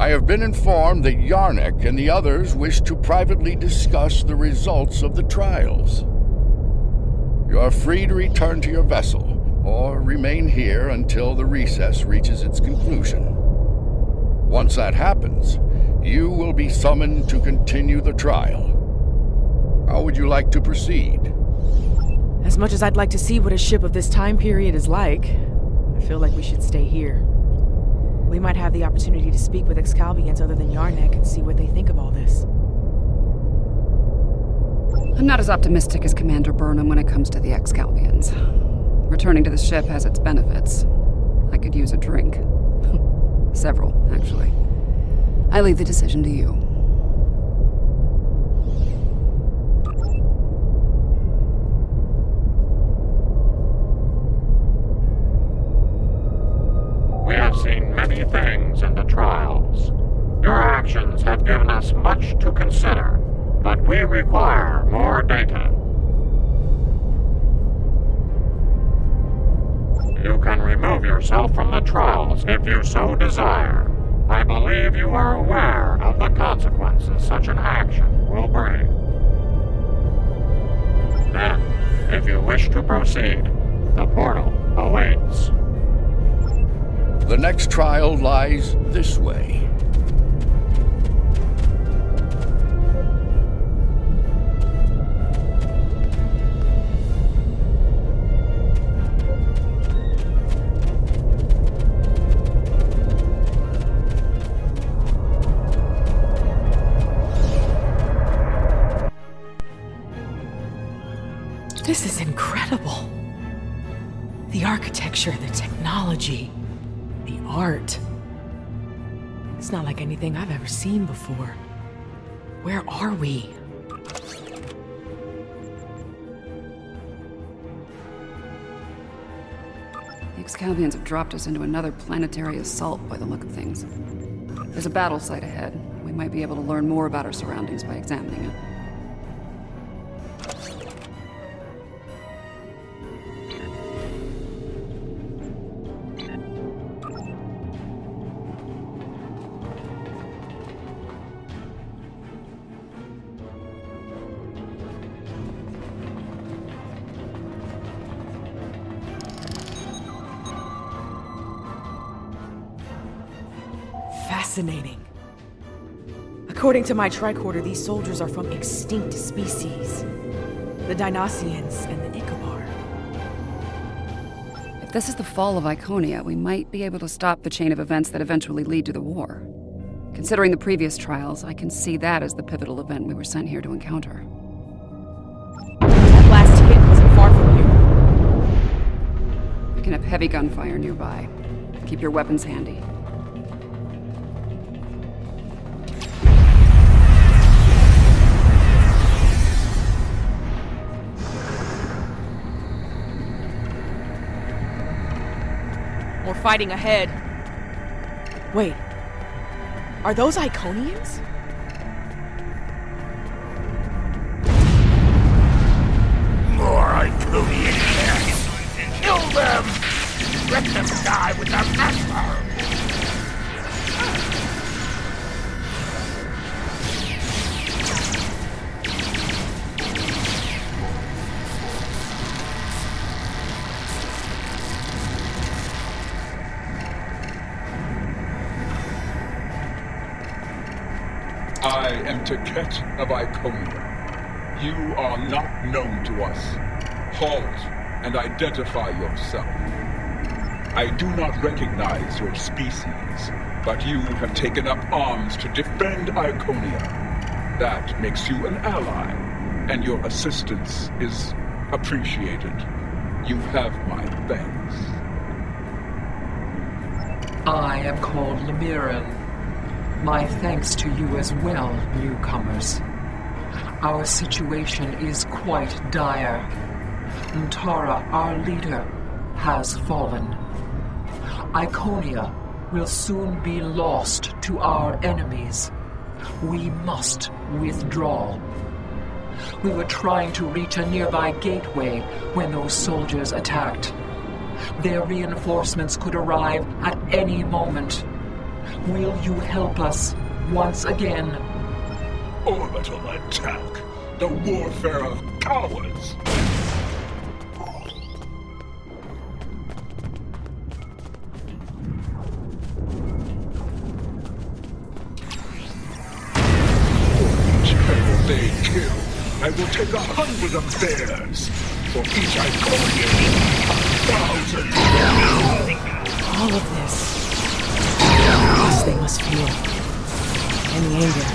I have been informed that Yarnek and the others wish to privately discuss the results of the trials. You are free to return to your vessel, or remain here until the recess reaches its conclusion. Once that happens, you will be summoned to continue the trial. How would you like to proceed? As much as I'd like to see what a ship of this time period is like, I feel like we should stay here. We might have the opportunity to speak with Excalbians other than Yarnek and see what they think of all this. I'm not as optimistic as Commander Burnham when it comes to the Excalbians. Returning to the ship has its benefits. I could use a drink. Several, actually. I leave the decision to you. We have seen many things in the trials. Your actions have given us much to consider, but we require more data. You can remove yourself from the trials if you so desire. I believe you are aware of the consequences such an action will bring. Then, if you wish to proceed, the portal awaits. The next trial lies this way. This is incredible. The architecture, the technology, the art. It's not like anything I've ever seen before. Where are we? The Excalbians have dropped us into another planetary assault by the look of things. There's a battle site ahead. We might be able to learn more about our surroundings by examining it. Fascinating. According to my tricorder, these soldiers are from extinct species. The Dynasians and the Ikabar. If this is the fall of Iconia, we might be able to stop the chain of events that eventually lead to the war. Considering the previous trials, I can see that as the pivotal event we were sent here to encounter. That last hit wasn't far from here. We can have heavy gunfire nearby. Keep your weapons handy. More fighting ahead. Wait. Are those Iconians? More Iconian cats! Kill them! Let them die with their master! I am Taket of Iconia. You are not known to us. Halt and identify yourself. I do not recognize your species, but you have taken up arms to defend Iconia. That makes you an ally, and your assistance is appreciated. You have my thanks. I am called Lemiran. My thanks to you as well, newcomers. Our situation is quite dire. Ntara, our leader, has fallen. Iconia will soon be lost to our enemies. We must withdraw. We were trying to reach a nearby gateway when those soldiers attacked. Their reinforcements could arrive at any moment. Will you help us once again? Orbital attack. The warfare of cowards. Each rebel they kill, I will take 100 of theirs. For each Iconian, 1,000. All of this. The loss they must feel. And the anger.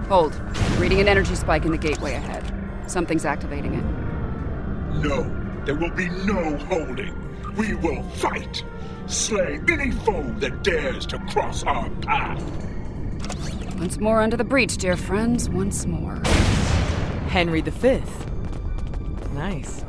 Hold. Reading an energy spike in the gateway ahead. Something's activating it. No, there will be no holding. We will fight. Slay any foe that dares to cross our path. Once more under the breach, dear friends. Once more. Henry V. Nice.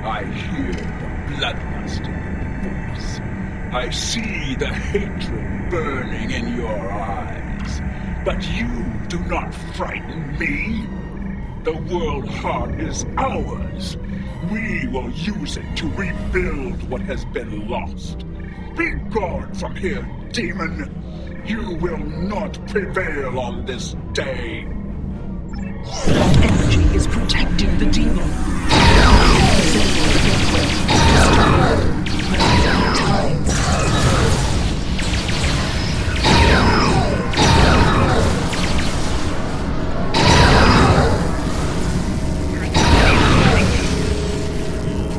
I hear the bloodlust in your voice. I see the hatred burning in your eyes. But you do not frighten me. The world heart is ours. We will use it to rebuild what has been lost. Be gone from here, demon. You will not prevail on this day. That energy is protecting the demon.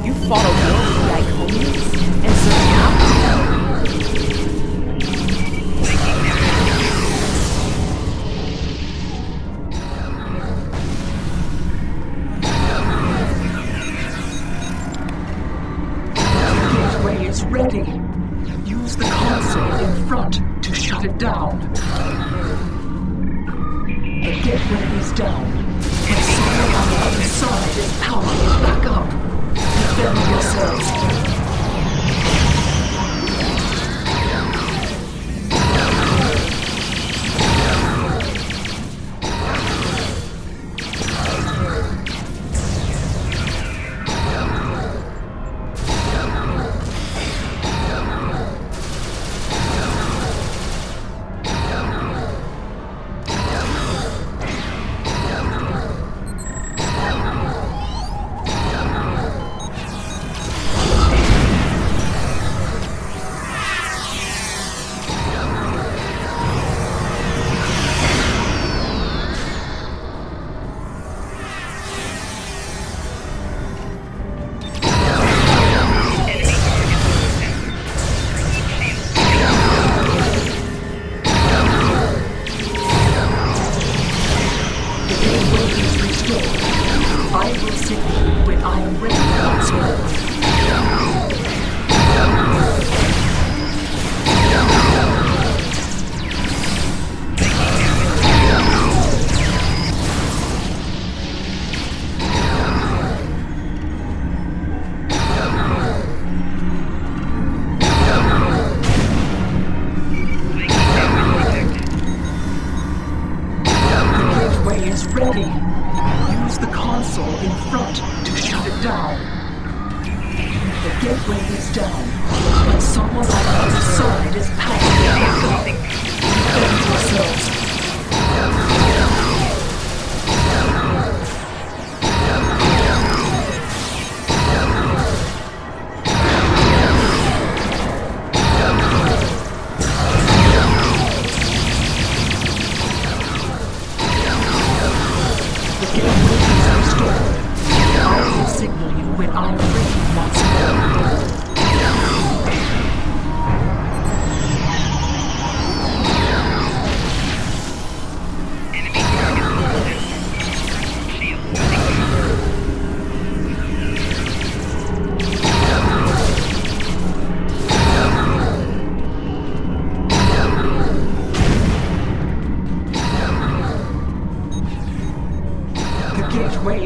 You fought a war with the Iconians? And so now? Ready. Use the console in front to shut it down. And get when it is down. And something on the other side is powering it back up. Defend yourselves.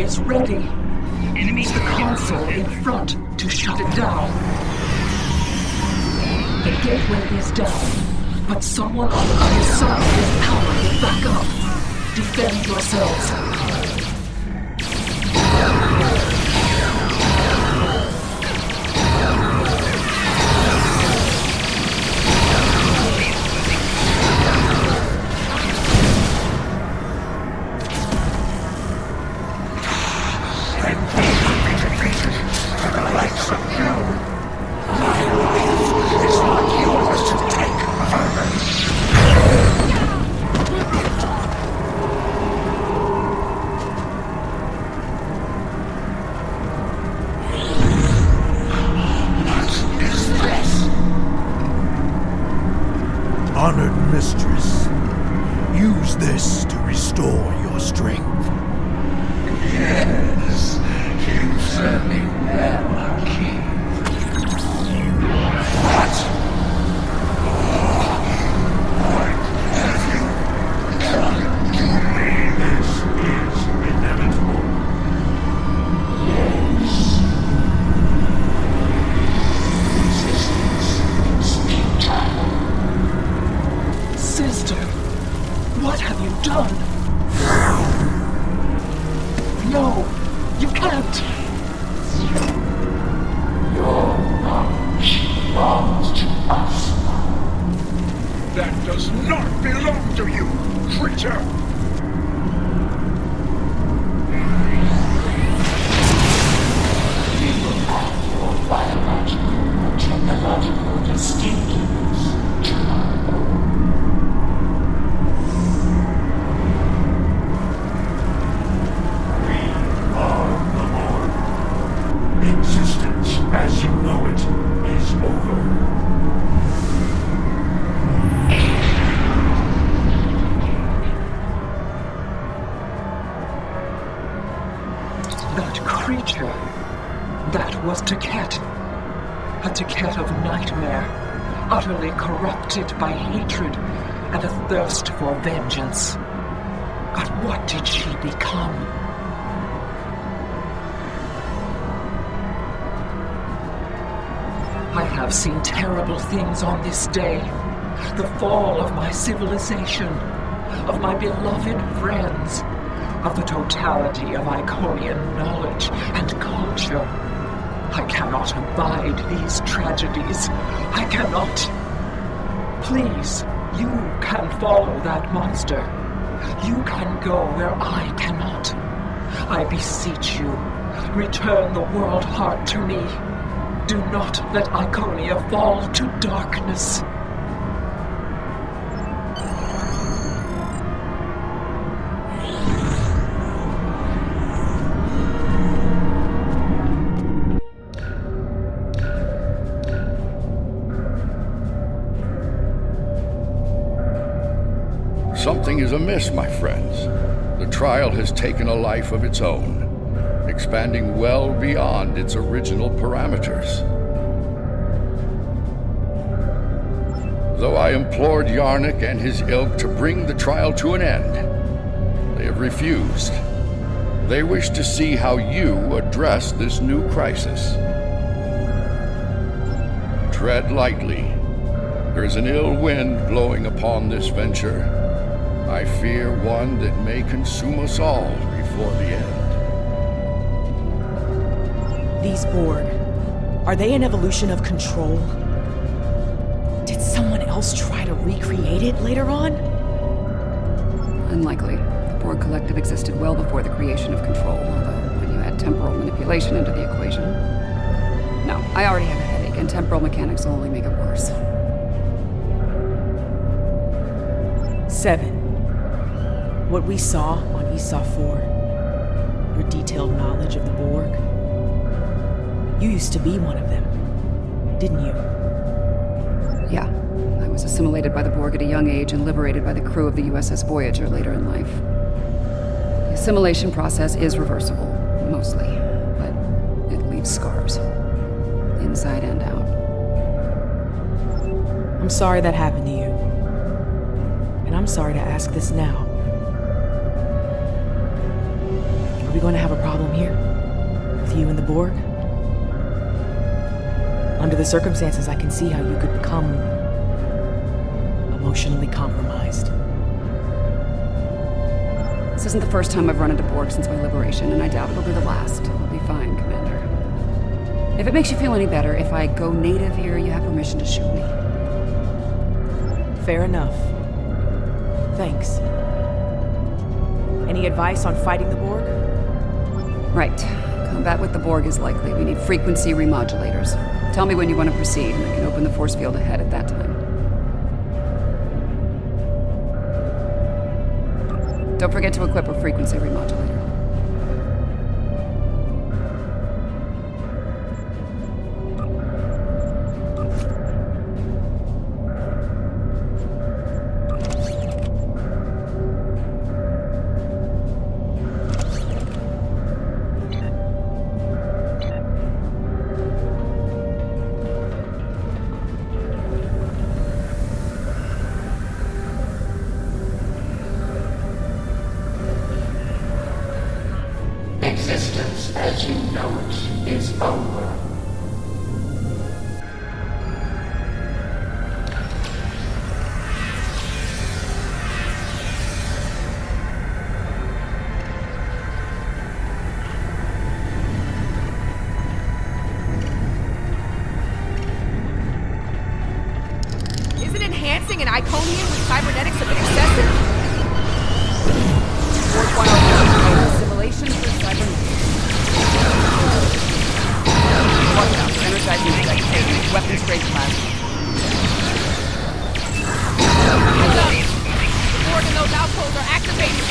is ready. Use the console in front to shut it down. The gateway is down, but someone on the other side is powering it back up. Defend yourselves. Honored mistress, use this to restore your strength. Yes, you certainly will, King. What? What have you done to me? This is inevitable. Yes. Resistance is futile. Sister, what have you done? No, you can't. Your knowledge belongs to us. That does not belong to you, creature! We will have your biological or technological distinctiveness tomorrow. Existence as you know it is over. That creature. That was Taket. A Taket of nightmare, utterly corrupted by hatred and a thirst for vengeance. But what did she become? I have seen terrible things on this day. The fall of my civilization, of my beloved friends, of the totality of Iconian knowledge and culture. I cannot abide these tragedies. I cannot. Please, you can follow that monster. You can go where I cannot. I beseech you, return the world heart to me. Do not let Iconia fall to darkness. Something is amiss, my friends. The trial has taken a life of its own, expanding well beyond its original parameters. Though I implored Yarnik and his ilk to bring the trial to an end, they have refused. They wish to see how you address this new crisis. Tread lightly. There is an ill wind blowing upon this venture. I fear one that may consume us all before the end. These Borg, are they an evolution of control? Did someone else try to recreate it later on? Unlikely. The Borg Collective existed well before the creation of control, although when you add temporal manipulation into the equation... No, I already have a headache, and temporal mechanics will only make it worse. 7. What we saw on Esau 4, your detailed knowledge of the Borg. You used to be one of them, didn't you? Yeah. I was assimilated by the Borg at a young age and liberated by the crew of the USS Voyager later in life. The assimilation process is reversible, mostly, but it leaves scars. Inside and out. I'm sorry that happened to you. And I'm sorry to ask this now. Are we going to have a problem here? With you and the Borg? Under the circumstances, I can see how you could become emotionally compromised. This isn't the first time I've run into Borg since my liberation, and I doubt it'll be the last. I'll be fine, Commander. If it makes you feel any better, if I go native here, you have permission to shoot me. Fair enough. Thanks. Any advice on fighting the Borg? Right. Combat with the Borg is likely. We need frequency remodulators. Tell me when you want to proceed, and I can open the force field ahead at that time. Don't forget to equip a frequency remodulator. Existence as you know it is over. Isn't enhancing an Iconian with cybernetics a bit excessive? Worthwhile simulation for cybernetics. Watch out, energizing the weapons grade plasma. Heads up! The Borg and those outposts are activated!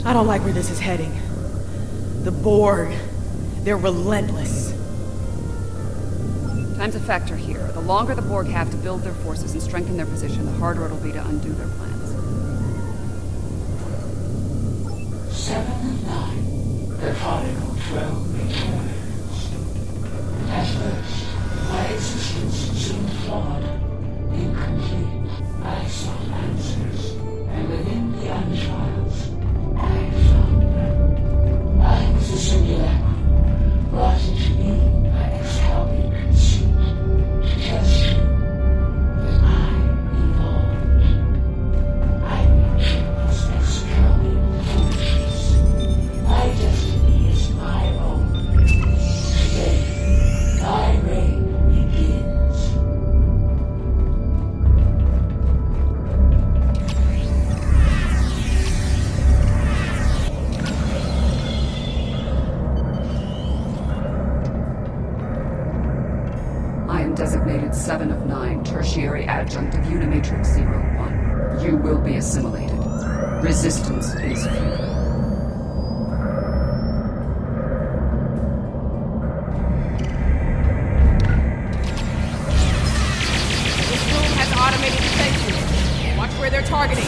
I don't like where this is heading. The Borg, they're relentless. Time's a factor here. The longer the Borg have to build their forces and strengthen their position, the harder it'll be to undo their plans. 7 of 9. The prodigal 12 returns. At first, my existence seemed flawed, incomplete. I sought answers, and within the untrials, I found them. I was a simulacrum, brought into being by Excalibur conceit, to test you that I evolved. I reject this Excalibur foolishness. My destiny is my own. Today, my reign begins. I am designated 7 of 9, tertiary adjunct of Unimatrix 01. You will be assimilated. Resistance is futile. This room has automated defenses. Watch where they're targeting.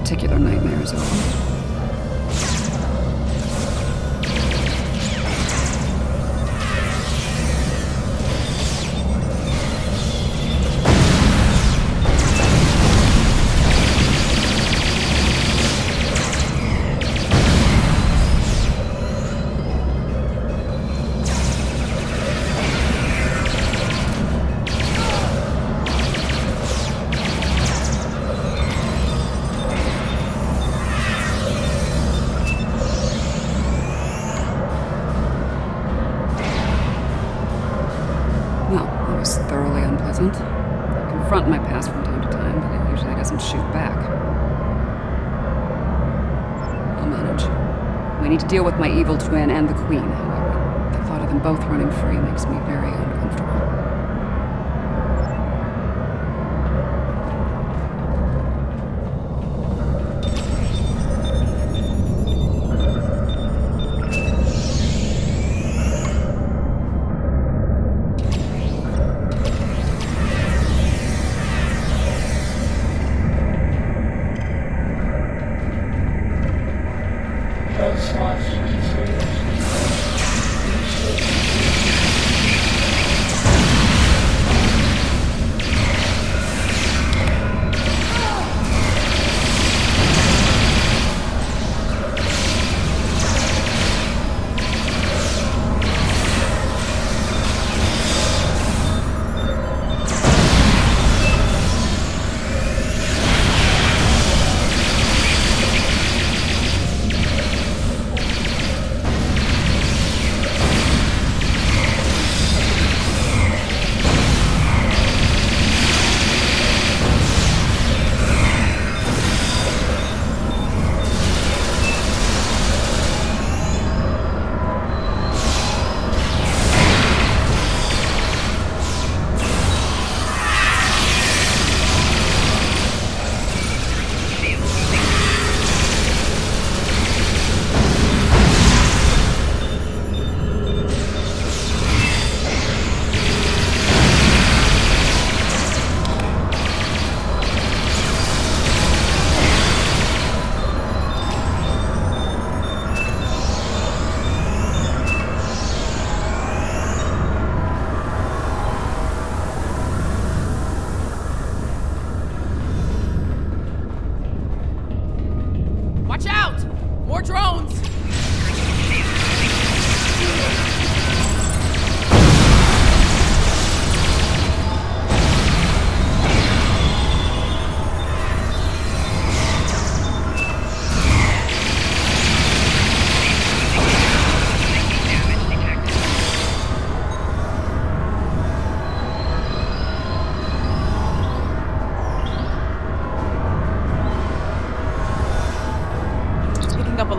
Particular nightmare is over. Well, that was thoroughly unpleasant. I confront my past from time to time, but it usually doesn't shoot back. I'll manage. We need to deal with my evil twin and the Queen, however. The thought of them both running free makes me very uncomfortable.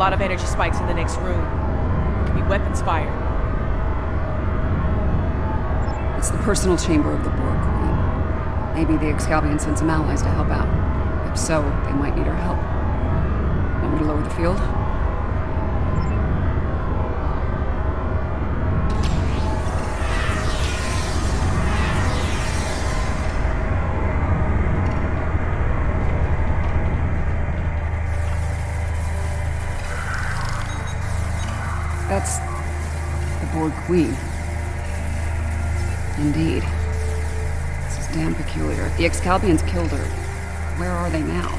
lot of energy spikes in the next room. It could be weapons fire. It's the personal chamber of the Borg Queen. Maybe the Excalbion sent some allies to help out. If so, they might need her help. Want me to lower the field? That's the Borg Queen. Indeed. This is damn peculiar. If the Excalbians killed her, where are they now?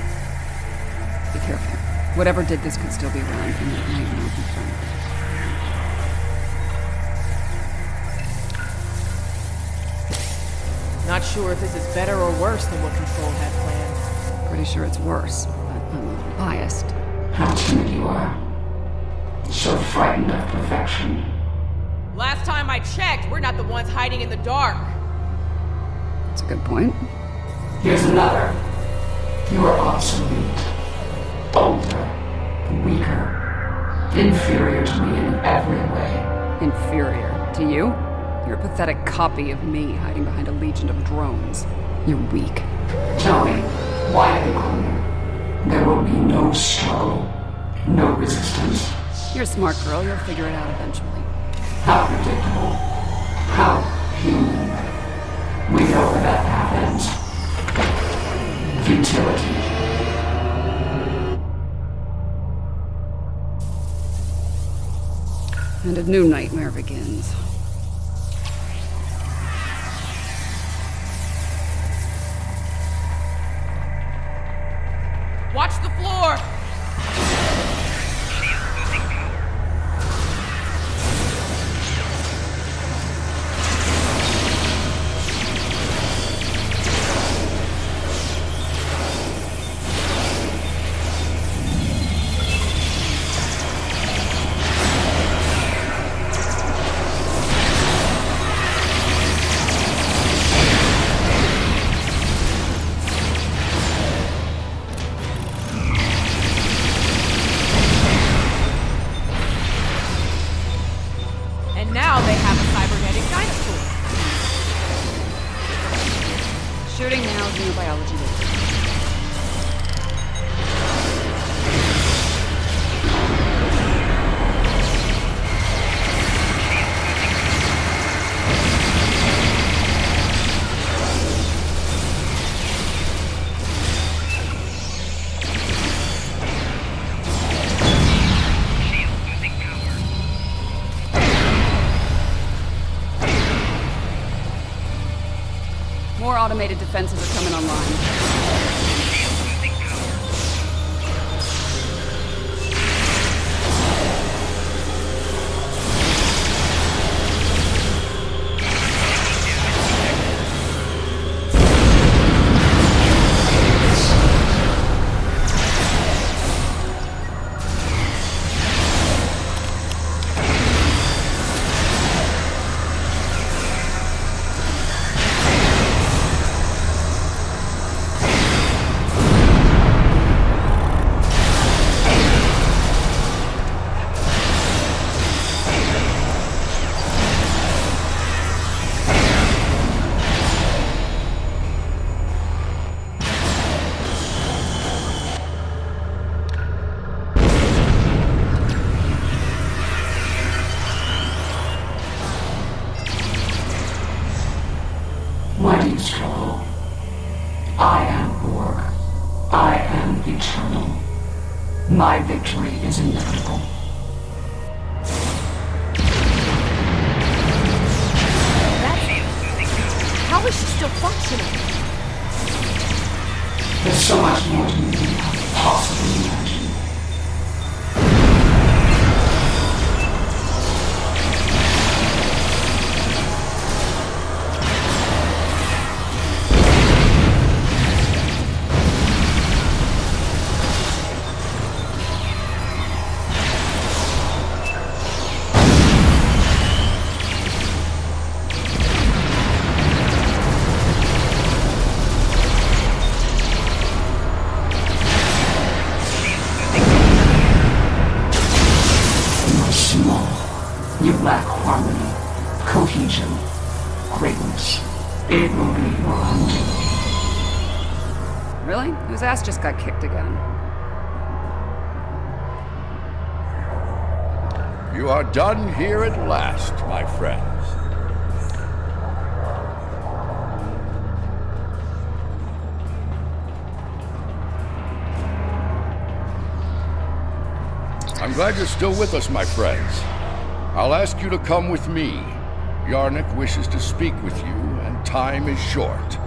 Be careful. Whatever did this could still be around, and it might not be friendly. Not sure if this is better or worse than what Control had planned. Pretty sure it's worse, but I'm a little biased. How timid you are. So frightened of perfection. Last time I checked, we're not the ones hiding in the dark. That's a good point. Here's another. You are obsolete. Older. Weaker. Inferior to me in every way. Inferior. To you? You're a pathetic copy of me hiding behind a legion of drones. You're weak. Tell me, why are you hungry? There will be no struggle. No resistance. You're a smart girl. You'll figure it out eventually. How predictable. How human. We know where that path ends. Futility. And a new nightmare begins. Watch the floor! And now they have a cybernetic dinosaur. Shooting now, xenobiology later. More automated defenses are coming online. Why do you struggle? I am Borg. I am eternal. My victory is inevitable. How is she still functioning? There's so much more to me than I could possibly imagine. lack harmony, cohesion, greatness. It will be your undoing. Really? Whose ass just got kicked again? You are done here at last, my friends. I'm glad you're still with us, my friends. I'll ask you to come with me. Yarnik wishes to speak with you, and time is short.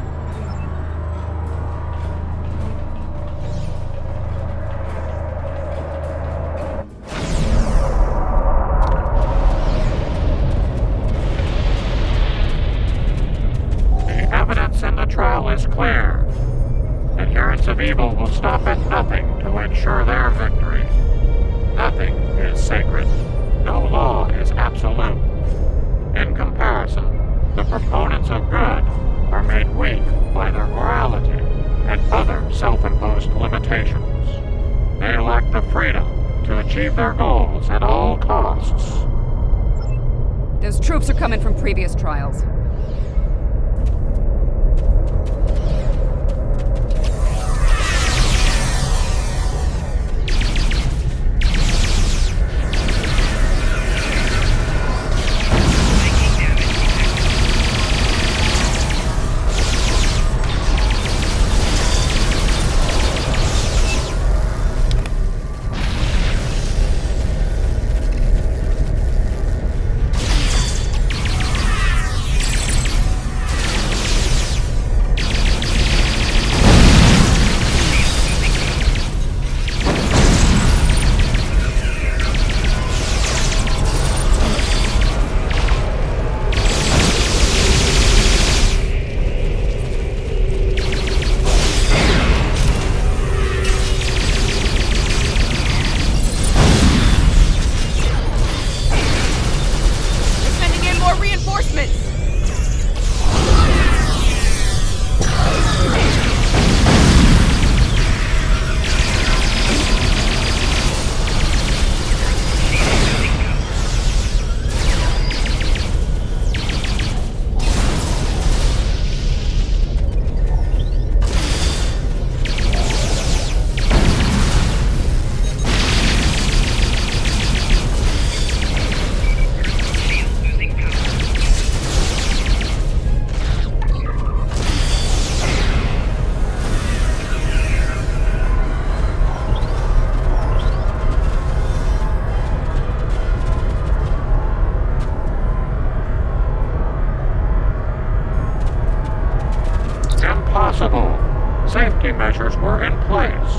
The evidence in the trial is clear. Adherents of evil will stop at nothing to ensure their victory. Nothing is sacred. No law is absolute. In comparison, the proponents of good are made weak by their morality and other self-imposed limitations. They lack the freedom to achieve their goals at all costs. Those troops are coming from previous trials. Safety measures were in place.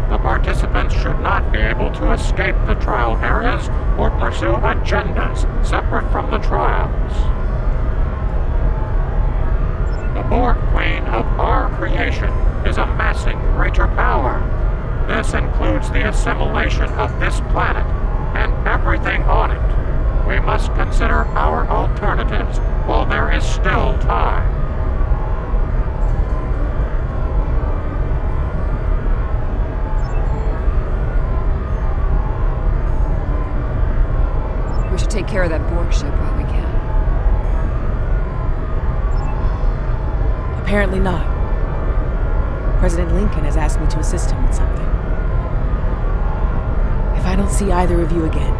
The participants should not be able to escape the trial areas or pursue agendas separate from the trials. The Borg Queen of our creation is amassing greater power. This includes the assimilation of this planet and everything on it. We must consider our alternatives while there is still time. We should take care of that Borg ship while we can. Apparently not. President Lincoln has asked me to assist him with something. If I don't see either of you again,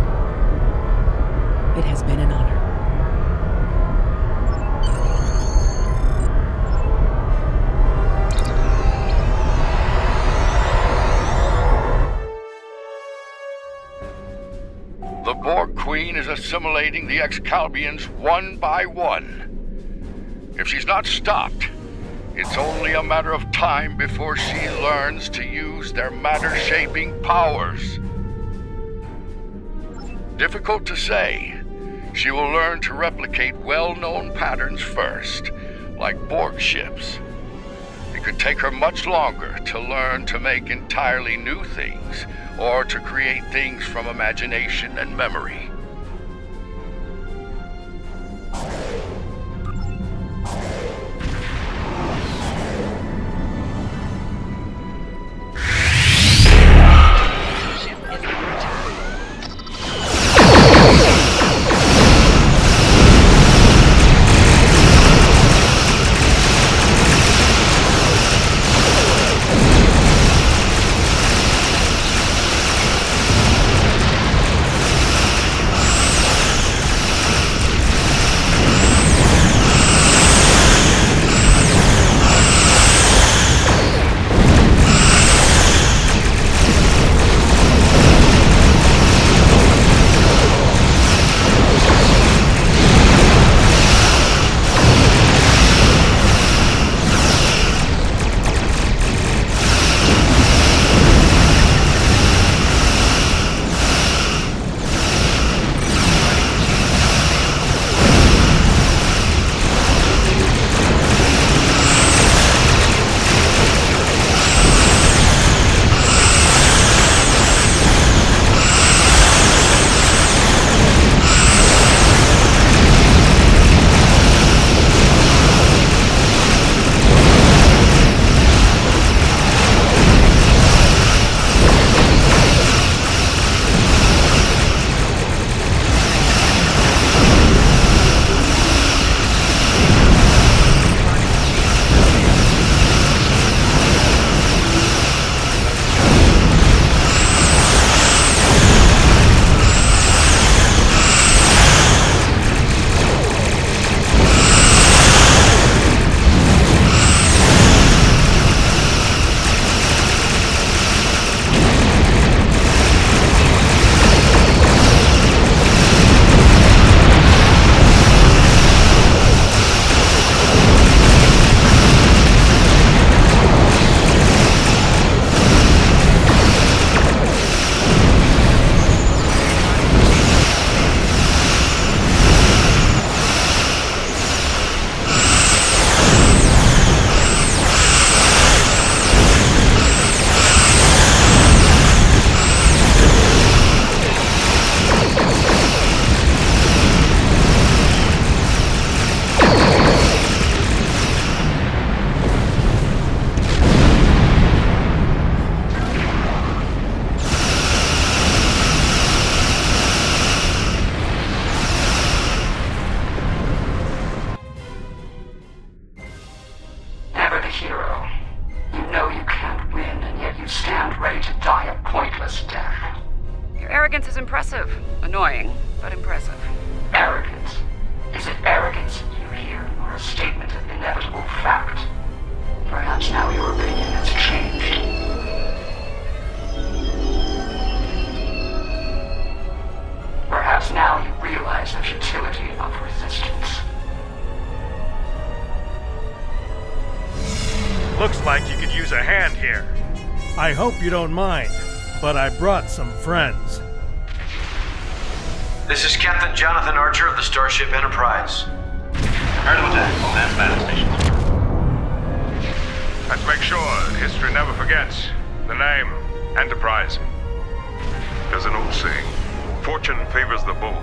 it has been an honor. The Borg Queen is assimilating the Excalbians one by one. If she's not stopped, it's only a matter of time before she learns to use their matter-shaping powers. Difficult to say. She will learn to replicate well-known patterns first, like Borg ships. It could take her much longer to learn to make entirely new things, or to create things from imagination and memory. arrogance is impressive. Annoying, but impressive. Arrogance. Is it arrogance you hear, or a statement of inevitable fact? Perhaps now your opinion has changed. Perhaps now you realize the futility of resistance. Looks like you could use a hand here. I hope you don't mind, but I brought some friends. This is Captain Jonathan Archer of the Starship Enterprise. Heard of attack on that battle station. Let's make sure that history never forgets the name Enterprise. There's an old saying, fortune favors the bold.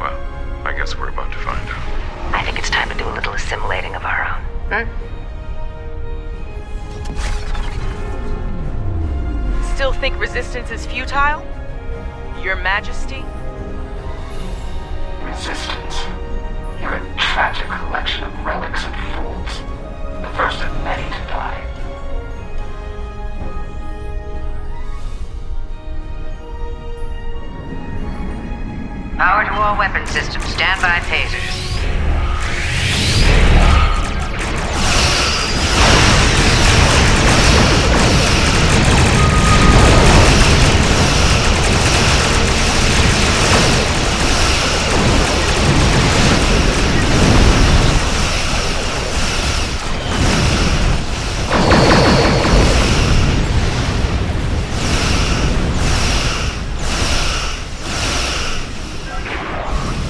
Well, I guess we're about to find out. I think it's time to do a little assimilating of our own. Still think resistance is futile? Your Majesty? Resistance. You're a tragic collection of relics and fools. The first of many to die. Power to all weapon systems. Stand by tasers.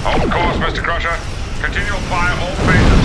Hold course, Mr. Crusher. Continual fire all phases.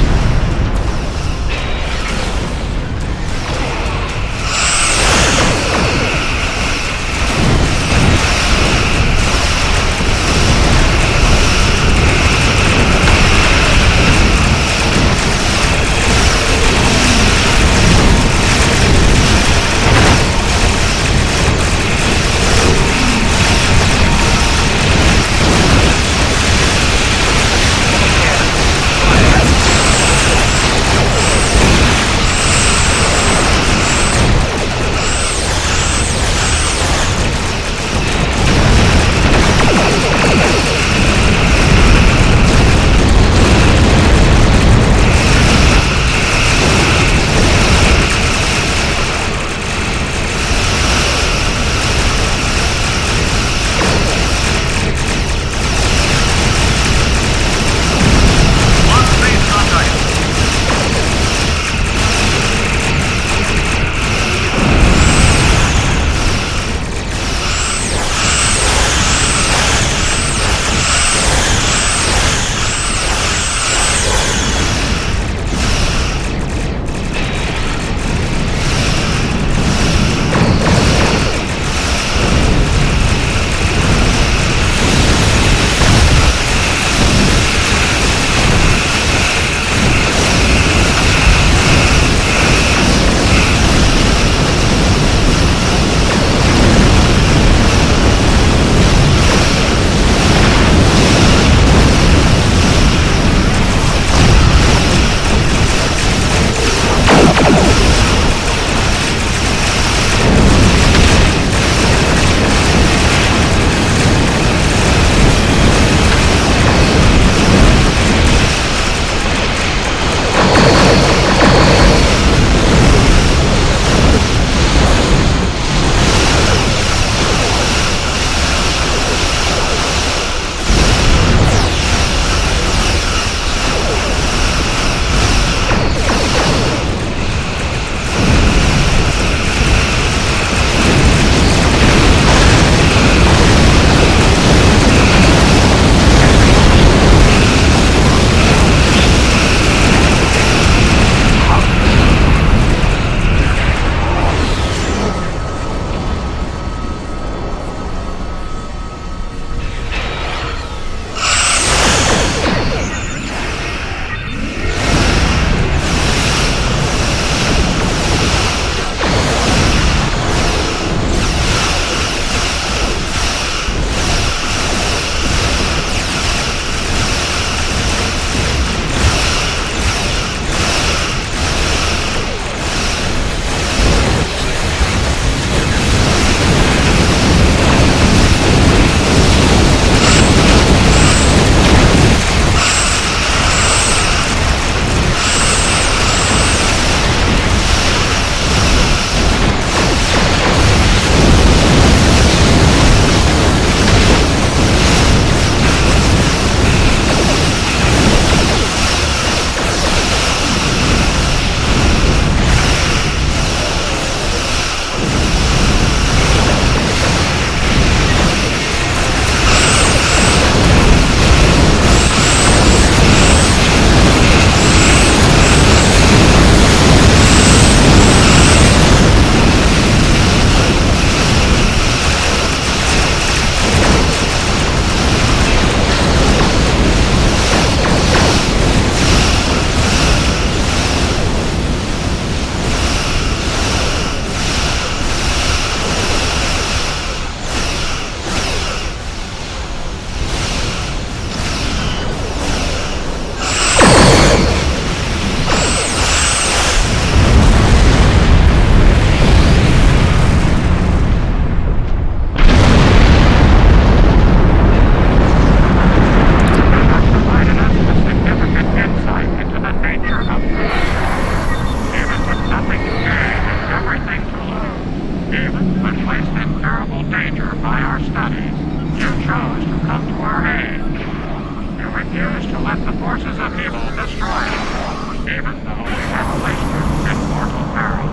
let the forces of evil destroy it, even though we have placed you in mortal peril.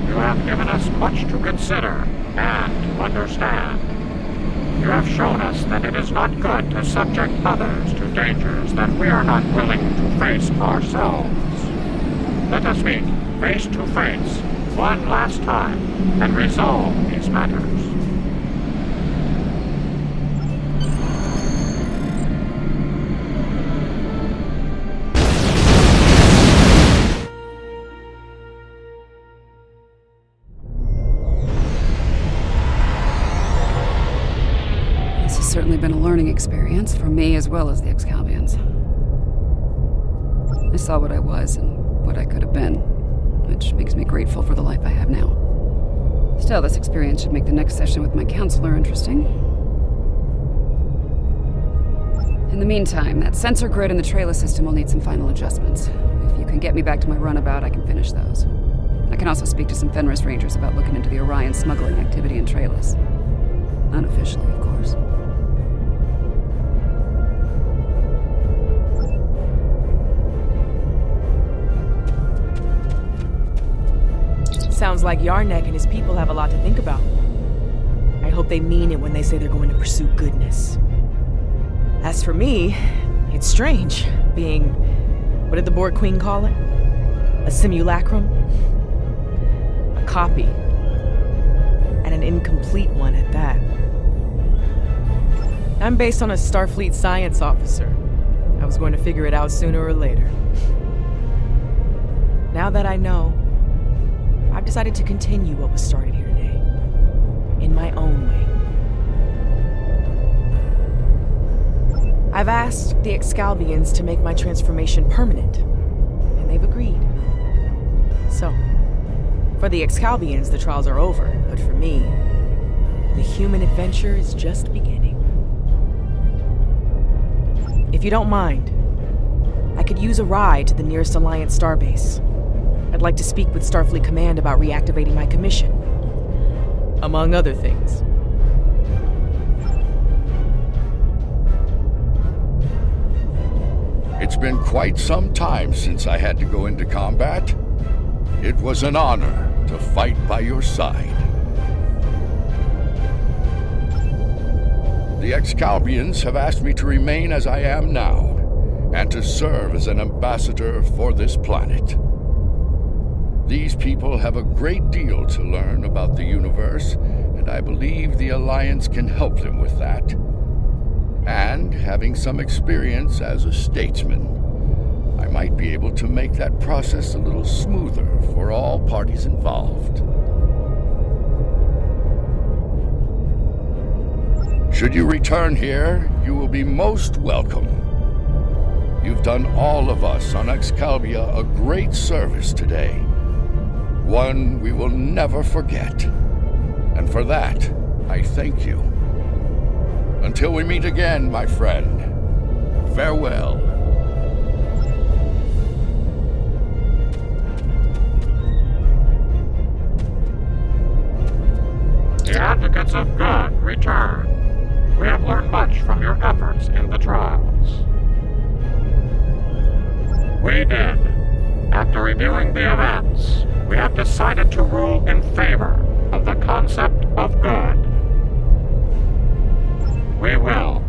You have given us much to consider and to understand. You have shown us that it is not good to subject others to dangers that we are not willing to face ourselves. Let us meet face to face one last time and resolve these matters. This has certainly been a learning experience for me as well as the Excalbians. I saw what I was and what I could have been, which makes me grateful for the life I have now. Still, this experience should make the next session with my counselor interesting. In the meantime, that sensor grid in the trailer system will need some final adjustments. If you can get me back to my runabout, I can finish those. I can also speak to some Fenris Rangers about looking into the Orion smuggling activity in trailers. Unofficially, of course. Sounds like Yarnek and his people have a lot to think about. I hope they mean it when they say they're going to pursue goodness. As for me, it's strange, being, what did the Borg Queen call it? A simulacrum? A copy. And an incomplete one at that. I'm based on a Starfleet science officer. I was going to figure it out sooner or later. Now that I know, I've decided to continue what was started here today, in my own way. I've asked the Excalbians to make my transformation permanent, and they've agreed. So, for the Excalbians, the trials are over, but for me, the human adventure is just beginning. If you don't mind, I could use a ride to the nearest Alliance starbase. I'd like to speak with Starfleet Command about reactivating my commission. Among other things. It's been quite some time since I had to go into combat. It was an honor to fight by your side. The Excalbians have asked me to remain as I am now, and to serve as an ambassador for this planet. These people have a great deal to learn about the universe, and I believe the Alliance can help them with that. And, having some experience as a statesman, I might be able to make that process a little smoother for all parties involved. Should you return here, you will be most welcome. You've done all of us on Excalibur a great service today. One we will never forget. And for that, I thank you. Until we meet again, my friend, farewell. The advocates of good return. We have learned much from your efforts in the trials. We did. After reviewing the events, we have decided to rule in favor of the concept of good. We will.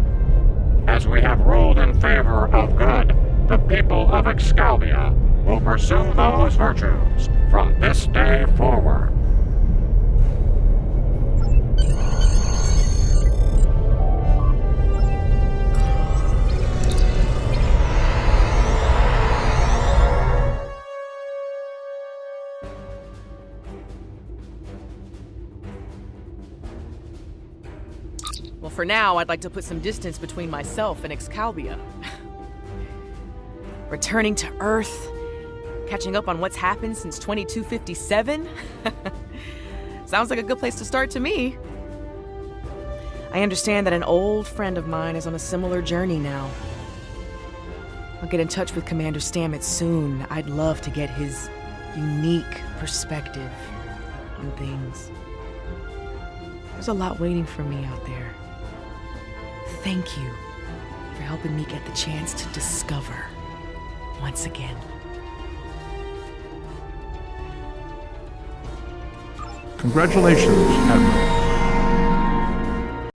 As we have ruled in favor of good, the people of Excalibur will pursue those virtues from this day forward. Well, for now, I'd like to put some distance between myself and Excalibur. Returning to Earth, catching up on what's happened since 2257? Sounds like a good place to start to me. I understand that an old friend of mine is on a similar journey now. I'll get in touch with Commander Stamets soon. I'd love to get his unique perspective on things. There's a lot waiting for me out there. Thank you for helping me get the chance to discover once again. Congratulations, Admiral.